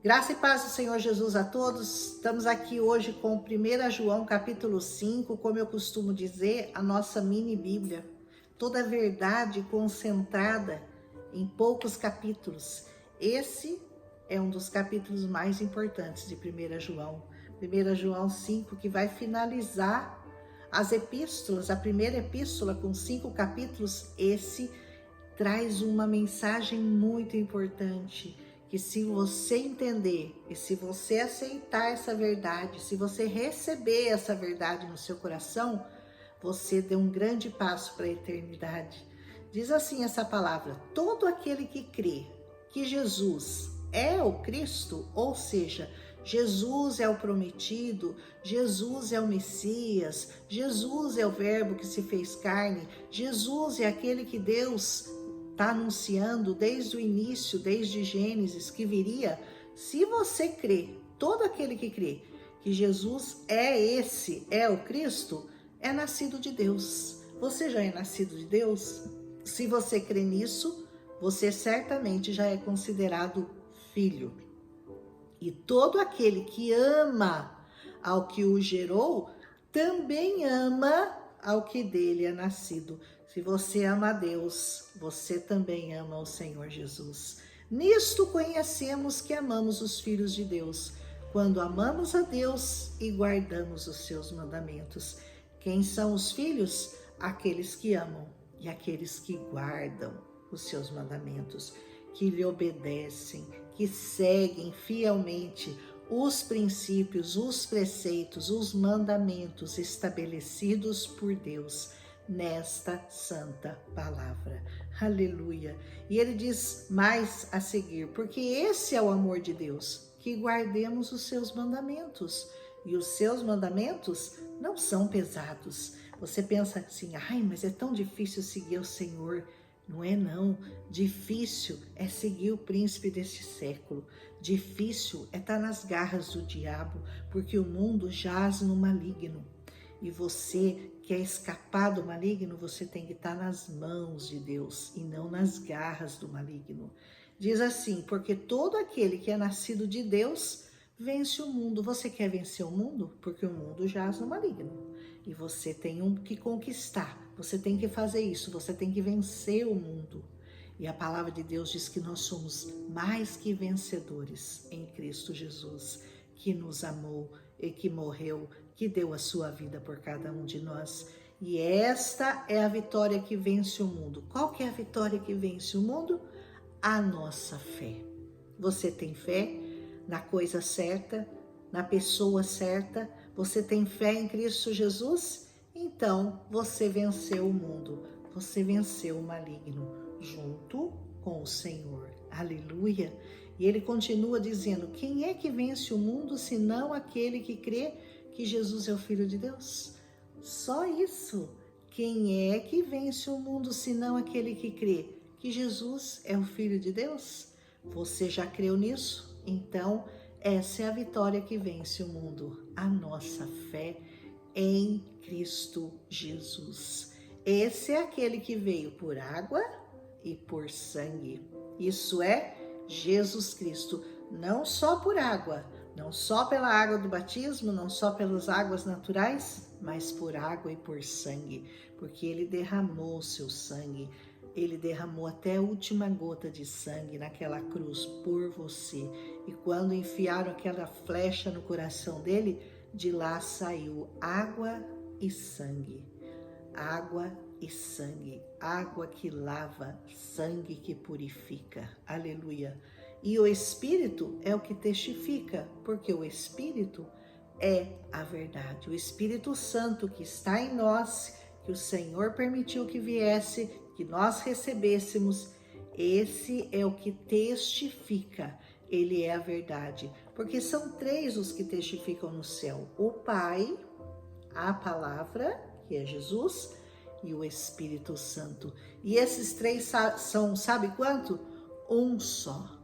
Graça e paz do Senhor Jesus a todos. Estamos aqui hoje com 1 João capítulo 5, como eu costumo dizer, a nossa mini Bíblia. Toda a verdade concentrada em poucos capítulos. Esse é um dos capítulos mais importantes de 1 João. 1 João 5, que vai finalizar as epístolas. A primeira epístola com 5 capítulos, esse traz uma mensagem muito importante, que se você entender e se você aceitar essa verdade, se você receber essa verdade no seu coração, você deu um grande passo para a eternidade. Diz assim essa palavra: todo aquele que crê que Jesus é o Cristo, ou seja, Jesus é o prometido, Jesus é o Messias, Jesus é o Verbo que se fez carne, Jesus é aquele que Deus está anunciando desde o início, desde Gênesis, que viria. Se você crê, todo aquele que crê que Jesus é o Cristo, é nascido de Deus. Você já é nascido de Deus? Se você crê nisso, você certamente já é considerado filho. E todo aquele que ama ao que o gerou, também ama ao que dele é nascido. Se você ama a Deus, você também ama o Senhor Jesus. Nisto conhecemos que amamos os filhos de Deus, quando amamos a Deus e guardamos os seus mandamentos. Quem são os filhos? Aqueles que amam e aqueles que guardam os seus mandamentos, que lhe obedecem, que seguem fielmente os princípios, os preceitos, os mandamentos estabelecidos por Deus nesta santa palavra. Aleluia! E ele diz mais a seguir: porque esse é o amor de Deus, que guardemos os seus mandamentos. E os seus mandamentos não são pesados. Você pensa assim: ai, mas é tão difícil seguir o Senhor. Não é não. Difícil é seguir o príncipe deste século. Difícil é estar nas garras do diabo, porque o mundo jaz no maligno. E você quer escapar do maligno, você tem que estar nas mãos de Deus e não nas garras do maligno. Diz assim: porque todo aquele que é nascido de Deus vence o mundo. Você quer vencer o mundo? Porque o mundo jaz no maligno. E você tem que conquistar, você tem que fazer isso, você tem que vencer o mundo. E a palavra de Deus diz que nós somos mais que vencedores em Cristo Jesus, que nos amou e que morreu, que deu a sua vida por cada um de nós. E esta é a vitória que vence o mundo. Qual que é a vitória que vence o mundo? A nossa fé. Você tem fé na coisa certa, na pessoa certa? Você tem fé em Cristo Jesus? Então você venceu o mundo, você venceu o maligno junto com o Senhor. Aleluia! E ele continua dizendo: quem é que vence o mundo senão aquele que crê que Jesus é o Filho de Deus? Só isso. Quem é que vence o mundo senão aquele que crê que Jesus é o Filho de Deus? Você já creu nisso? Então essa é a vitória que vence o mundo, a nossa fé em Cristo Jesus. Esse é aquele que veio por água e por sangue. Isso é Jesus Cristo, não só por água, não só pela água do batismo, não só pelas águas naturais, mas por água e por sangue, porque ele derramou o seu sangue. Ele derramou até a última gota de sangue naquela cruz por você. E quando enfiaram aquela flecha no coração dele, de lá saiu água e sangue. Água e sangue. Água que lava, sangue que purifica. Aleluia. E o Espírito é o que testifica, porque o Espírito é a verdade. O Espírito Santo que está em nós, que o Senhor permitiu que viesse, que nós recebêssemos, esse é o que testifica, ele é a verdade, porque são 3 os que testificam no céu: o Pai, a Palavra, que é Jesus, e o Espírito Santo. E esses 3 são, sabe quanto? Um só.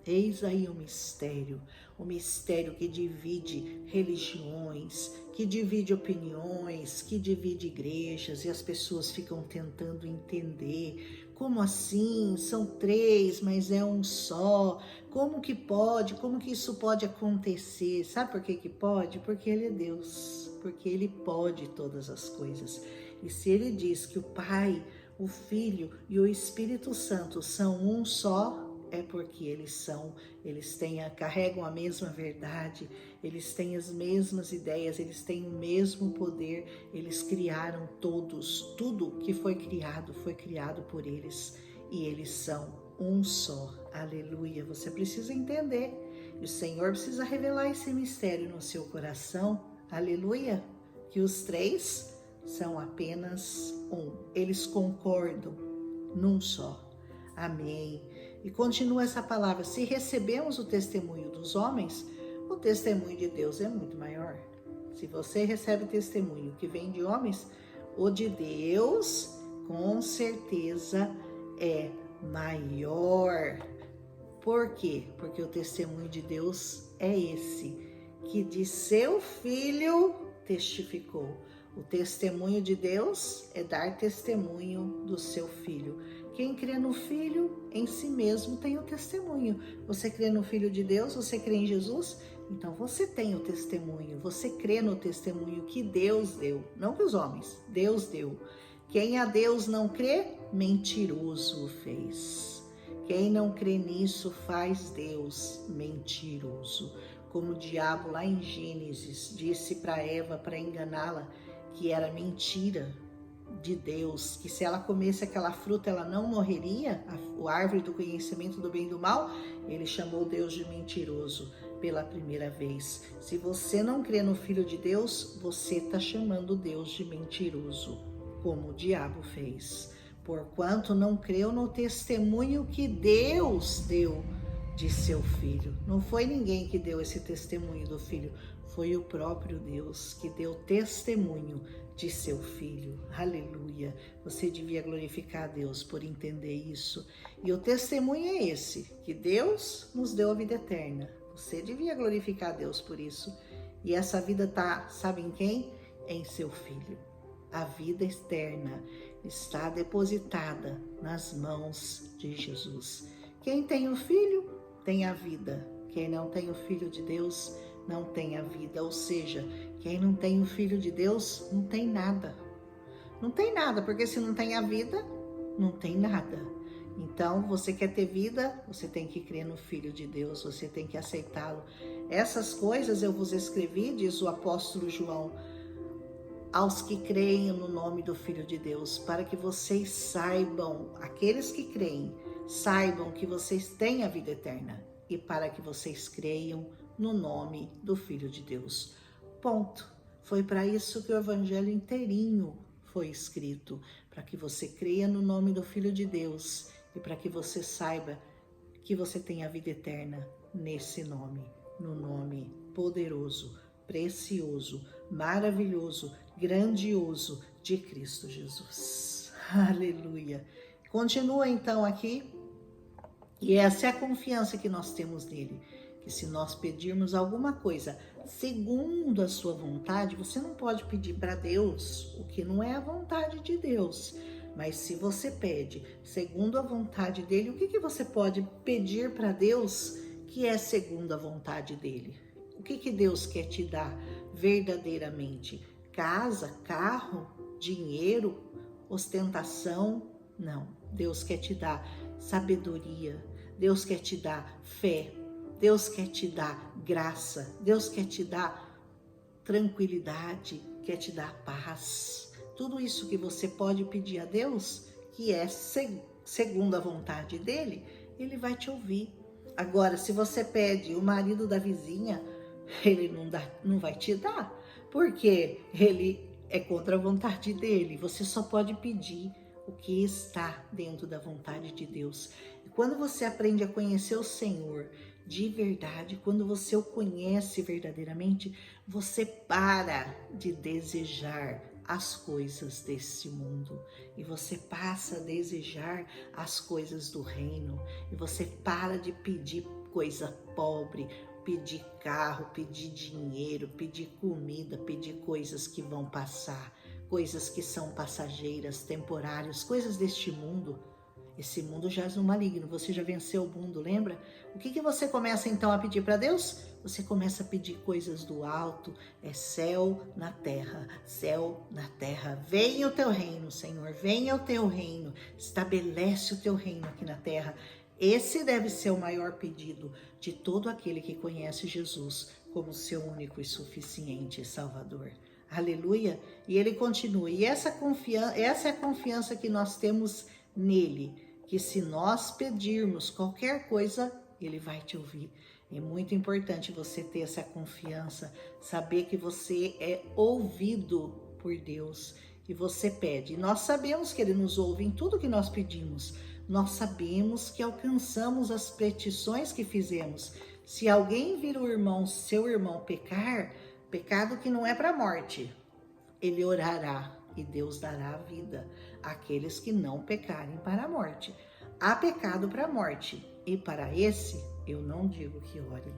Eis aí o mistério que divide religiões, que divide opiniões, que divide igrejas, e as pessoas ficam tentando entender Como assim? São 3, mas é um só. Como que pode? Como que isso pode acontecer? Sabe por que que pode? Porque Ele é Deus, porque Ele pode todas as coisas. E se Ele diz que o Pai, o Filho e o Espírito Santo são um só, é porque carregam a mesma verdade, eles têm as mesmas ideias, eles têm o mesmo poder, eles criaram todos, tudo que foi criado por eles, e eles são um só. Aleluia! Você precisa entender, e o Senhor precisa revelar esse mistério no seu coração, aleluia, que os 3 são apenas um, eles concordam num só. Amém. E continua essa palavra: se recebemos o testemunho dos homens, o testemunho de Deus é muito maior. Se você recebe testemunho que vem de homens, o de Deus com certeza é maior. Por quê? Porque o testemunho de Deus é esse, que de seu Filho testificou. O testemunho de Deus é dar testemunho do seu Filho. Quem crê no Filho, em si mesmo tem o testemunho. Você crê no Filho de Deus? Você crê em Jesus? Então você tem o testemunho. Você crê no testemunho que Deus deu. Não que os homens, Deus deu. Quem a Deus não crê, mentiroso o fez. Quem não crê nisso faz Deus mentiroso. Como o diabo lá em Gênesis disse para Eva, para enganá-la, que era mentira de Deus, que se ela comesse aquela fruta ela não morreria, a árvore do conhecimento do bem e do mal, ele chamou Deus de mentiroso pela primeira vez. Se você não crê no Filho de Deus, você está chamando Deus de mentiroso, como o diabo fez, porquanto não creu no testemunho que Deus deu de seu Filho. Não foi ninguém que deu esse testemunho do Filho, foi o próprio Deus que deu testemunho de seu Filho. Aleluia! Você devia glorificar a Deus por entender isso. E o testemunho é esse, que Deus nos deu a vida eterna. Você devia glorificar a Deus por isso. E essa vida está, sabe em quem? Em seu Filho. A vida eterna está depositada nas mãos de Jesus. Quem tem o Filho, tem a vida. Quem não tem o Filho de Deus, não tem a vida. Ou seja, quem não tem o Filho de Deus, não tem nada. Não tem nada, porque se não tem a vida, não tem nada. Então, você quer ter vida, você tem que crer no Filho de Deus, você tem que aceitá-lo. Essas coisas eu vos escrevi, diz o apóstolo João, aos que creem no nome do Filho de Deus, para que vocês saibam, aqueles que creem, saibam que vocês têm a vida eterna, e para que vocês creiam no nome do Filho de Deus. Ponto. Foi para isso que o evangelho inteirinho foi escrito, para que você creia no nome do Filho de Deus e para que você saiba que você tem a vida eterna nesse nome, no nome poderoso, precioso, maravilhoso, grandioso de Cristo Jesus. Aleluia. Continua então aqui, e essa é a confiança que nós temos nele, que se nós pedirmos alguma coisa segundo a sua vontade, você não pode pedir para Deus o que não é a vontade de Deus. Mas se você pede segundo a vontade dele, o que você pode pedir para Deus que é segundo a vontade dele? O que Deus quer te dar verdadeiramente? Casa, carro, dinheiro, ostentação? Não. Deus quer te dar sabedoria, Deus quer te dar fé, Deus quer te dar graça, Deus quer te dar tranquilidade, quer te dar paz. Tudo isso que você pode pedir a Deus, que é segundo a vontade dele, ele vai te ouvir. Agora, se você pede o marido da vizinha, ele não vai te dar, porque ele é contra a vontade dele. Você só pode pedir o que está dentro da vontade de Deus. E quando você aprende a conhecer o Senhor de verdade, quando você o conhece verdadeiramente, você para de desejar as coisas desse mundo e você passa a desejar as coisas do reino, e você para de pedir coisa pobre, pedir carro, pedir dinheiro, pedir comida, pedir coisas que vão passar, coisas que são passageiras, temporárias, coisas deste mundo. Esse mundo jaz no maligno, você já venceu o mundo, lembra? O que você começa então a pedir para Deus? Você começa a pedir coisas do alto, é céu na terra, céu na terra. Venha o teu reino, Senhor, venha o teu reino, estabelece o teu reino aqui na terra. Esse deve ser o maior pedido de todo aquele que conhece Jesus como seu único e suficiente Salvador. Aleluia! E ele continua, e essa é a confiança que nós temos nele, que se nós pedirmos qualquer coisa, ele vai te ouvir. É muito importante você ter essa confiança, saber que você é ouvido por Deus e você pede. E nós sabemos que ele nos ouve em tudo que nós pedimos. Nós sabemos que alcançamos as petições que fizemos. Se alguém vir seu irmão pecar, pecado que não é para a morte, ele orará e Deus dará a vida àqueles que não pecarem para a morte. Há pecado para a morte, e para esse eu não digo que orem.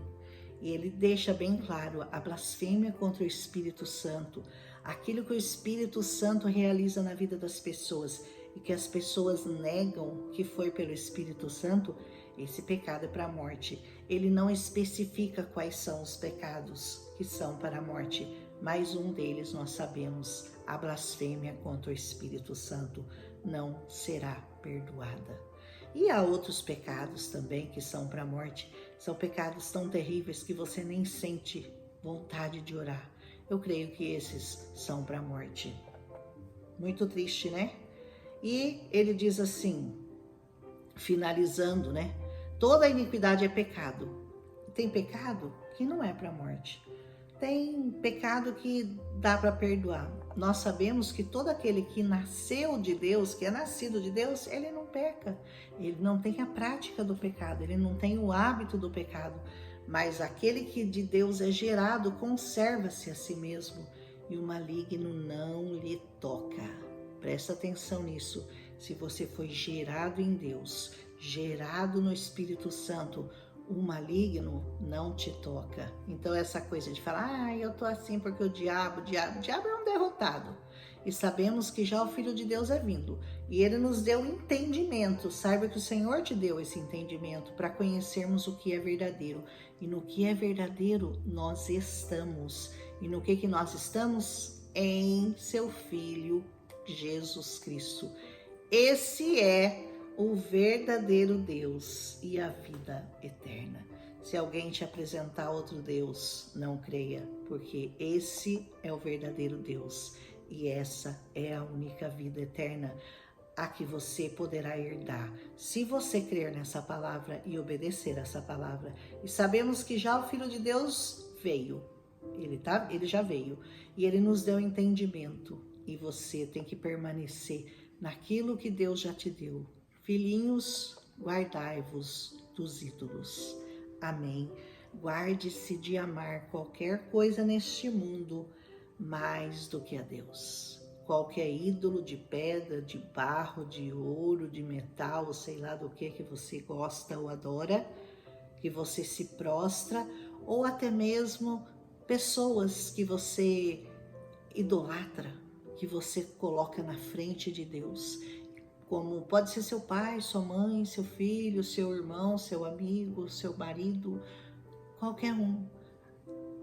E ele deixa bem claro a blasfêmia contra o Espírito Santo, aquilo que o Espírito Santo realiza na vida das pessoas e que as pessoas negam que foi pelo Espírito Santo, esse pecado é para a morte. Ele não especifica quais são os pecados que são para a morte, mas um deles nós sabemos, a blasfêmia contra o Espírito Santo não será perdoada. E há outros pecados também que são para a morte, são pecados tão terríveis que você nem sente vontade de orar. Eu creio que esses são para a morte. Muito triste, né? E ele diz assim, finalizando, né? Toda iniquidade é pecado. Tem pecado que não é para a morte. Tem pecado que dá para perdoar. Nós sabemos que todo aquele que nasceu de Deus, que é nascido de Deus, ele não peca. Ele não tem a prática do pecado, ele não tem o hábito do pecado. Mas aquele que de Deus é gerado, conserva-se a si mesmo. E o maligno não lhe toca. Presta atenção nisso. Se você foi gerado em Deus, gerado no Espírito Santo, o maligno não te toca. Então essa coisa de falar, eu tô assim porque o diabo é um derrotado. E sabemos que já o Filho de Deus é vindo. E ele nos deu entendimento. Saiba que o Senhor te deu esse entendimento para conhecermos o que é verdadeiro. E no que é verdadeiro, nós estamos. E no que nós estamos? Em seu Filho, Jesus Cristo. Esse é o verdadeiro Deus e a vida eterna. Se alguém te apresentar outro Deus, não creia, porque esse é o verdadeiro Deus e essa é a única vida eterna a que você poderá herdar, se você crer nessa palavra e obedecer essa palavra. E sabemos que já o Filho de Deus veio, ele já veio e ele nos deu entendimento e você tem que permanecer naquilo que Deus já te deu. Filhinhos, guardai-vos dos ídolos. Amém. Guarde-se de amar qualquer coisa neste mundo mais do que a Deus. Qualquer ídolo de pedra, de barro, de ouro, de metal, sei lá do que você gosta ou adora, que você se prostra, ou até mesmo pessoas que você idolatra, que você coloca na frente de Deus. Como pode ser seu pai, sua mãe, seu filho, seu irmão, seu amigo, seu marido, qualquer um.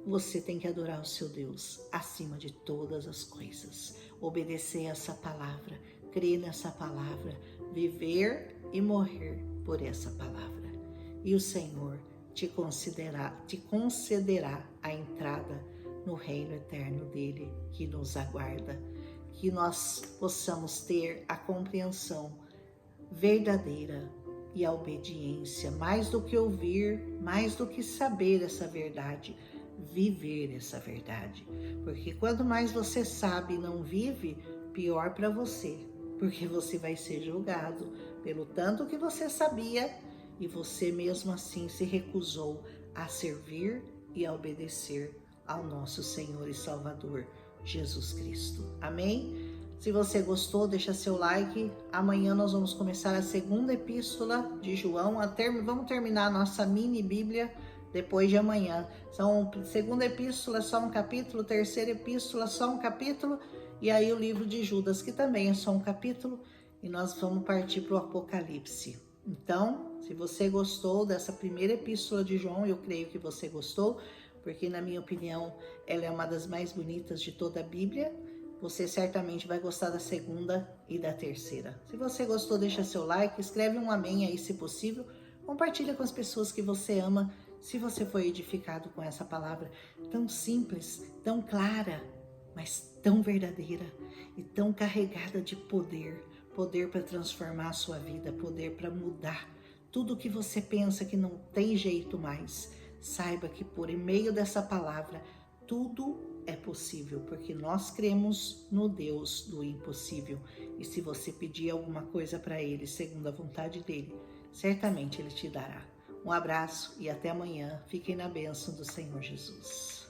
Você tem que adorar o seu Deus acima de todas as coisas. Obedecer essa palavra, crer nessa palavra, viver e morrer por essa palavra. E o Senhor te concederá a entrada no reino eterno dele que nos aguarda. Que nós possamos ter a compreensão verdadeira e a obediência, mais do que ouvir, mais do que saber essa verdade, viver essa verdade. Porque quanto mais você sabe e não vive, pior para você, porque você vai ser julgado pelo tanto que você sabia e você mesmo assim se recusou a servir e a obedecer ao nosso Senhor e Salvador, Jesus Cristo. Amém? Se você gostou, deixa seu like. Amanhã nós vamos começar a segunda epístola de João. Vamos terminar a nossa mini Bíblia depois de amanhã. Segunda epístola, só um capítulo. Terceira epístola, só um capítulo. E aí o livro de Judas, que também é só um capítulo. e nós vamos partir para o Apocalipse. Então, se você gostou dessa primeira epístola de João, eu creio que você gostou, porque na minha opinião ela é uma das mais bonitas de toda a Bíblia. Você certamente vai gostar da segunda e da terceira. Se você gostou, deixa seu like, escreve um amém aí se possível, compartilha com as pessoas que você ama, se você foi edificado com essa palavra tão simples, tão clara, mas tão verdadeira e tão carregada de poder. Poder para transformar a sua vida, poder para mudar tudo que você pensa que não tem jeito mais. Saiba que por meio dessa palavra, tudo é possível, porque nós cremos no Deus do impossível. E se você pedir alguma coisa para Ele, segundo a vontade dEle, certamente Ele te dará. Um abraço e até amanhã. Fiquem na bênção do Senhor Jesus.